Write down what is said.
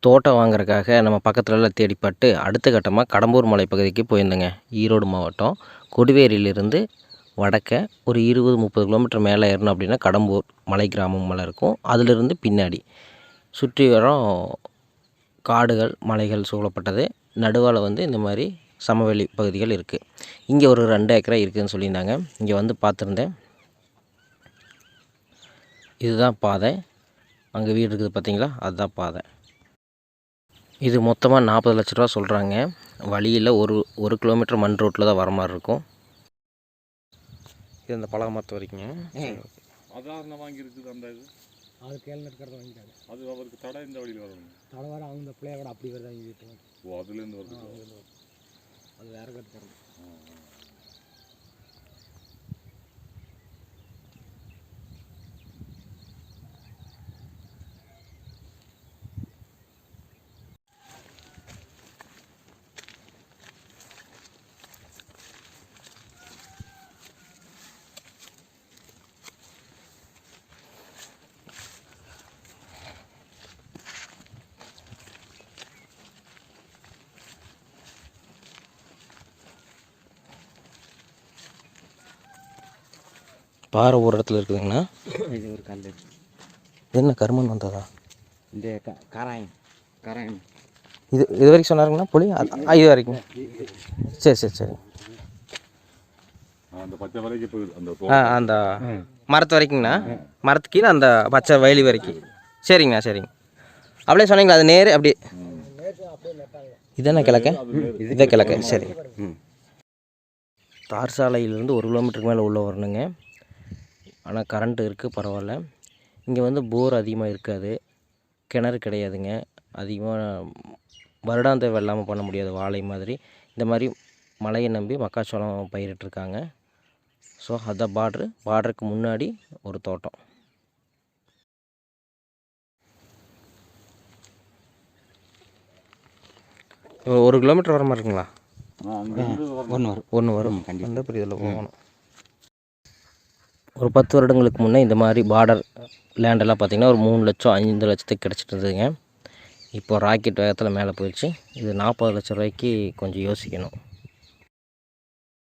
தோட்டம் வாங்குறதுக்காக நம்ம பக்கத்துலலாம் தேடிப்பட்டு அடுத்த கட்டமாக கடம்பூர் மலைப்பகுதிக்கு போயிருந்தேங்க. ஈரோடு மாவட்டம் கொடிவேரியிலிருந்து வடக்க ஒரு 20-30 கிலோமீட்டர் மேலே ஏறணும் அப்படின்னா கடம்பூர் மலை கிராமம் இருக்கும். அதிலிருந்து பின்னாடி சுற்றி வரும் காடுகள் மலைகள் சூழப்பட்டது. நடுவால் வந்து இந்த மாதிரி சமவெளி பகுதிகள் இருக்குது. இங்கே ஒரு 2 ஏக்கரா இருக்குதுன்னு சொல்லியிருந்தாங்க. இங்கே வந்து பார்த்துருந்தேன். இதுதான் பாதை. அங்கே வீடு இருக்குது பார்த்தீங்களா, அதுதான் பாதை. இது மொத்தமாக 40 லட்ச ரூபா சொல்கிறாங்க. வழியில் ஒரு கிலோமீட்டர் மண் ரோட்டில் தான் வர மாதிரி இருக்கும். இது இந்த பலகை மரத்து வரைக்குங்க. அதான் வாங்கியிருக்குது அந்த இது அது கேள்வி இருக்கிறத வாங்கிட்டாங்க. அது அவருக்கு தடை இந்த வழியில் வரணும். தடை வர அவங்க பிள்ளையோட அப்படி வருது வாங்கிட்டு. ஓ, அதுலேருந்து வருது. அது வேற கட்டுறாங்க. பாறை ஒரு இடத்துல இருக்குதுங்கண்ணா. இது ஒரு கல். என்ன கருமன் வந்ததா? இந்த கராயம் இது வரைக்கும் சொன்னாருங்கண்ணா புளி. இது வரைக்கும். சரி. அந்த பச்சை வரைக்கும் போகுது. அந்த மரத்து வரைக்குங்கண்ணா. மரத்து கீழே அந்த பச்சை வயலி வரைக்கும். சரிங்க. அப்படியே சொன்னீங்களா, அது நேரு அப்படியே. இதென்ன கிழக்க? இதை கிழக்க. சரி. தார் சாலையிலேருந்து 1 கிலோமீட்டருக்கு மேலே உள்ளே வரணுங்க. ஆனால் கரண்ட்டு இருக்குது, பரவாயில்ல. இங்கே வந்து போர் அதிகமாக இருக்காது, கிணறு கிடையாதுங்க. அதிகமாக வருடாந்த வெள்ளாமல் பண்ண முடியாது. வாழை மாதிரி இந்த மாதிரி மழையை நம்பி மக்காச்சோளம் பயிரிட்டுருக்காங்க. ஸோ அதான் பார்டருக்கு முன்னாடி ஒரு தோட்டம். ஒரு கிலோமீட்டர் வர மாதிரி இருக்குங்களா? ஒன்று வரும். அந்த புரியுதில் போகணும். ஒரு 10 வருடங்களுக்கு முன்னே இந்த மாதிரி பார்டர் லேண்டெல்லாம் பார்த்திங்கன்னா ஒரு 3 லட்சம் 5 லட்சத்துக்கு கிடச்சிட்டு இருந்ததுங்க. இப்போ ராக்கெட் வேகத்தில் மேலே போயிடுச்சு. இது 40 லட்ச ரூபாய்க்கு கொஞ்சம் யோசிக்கணும்.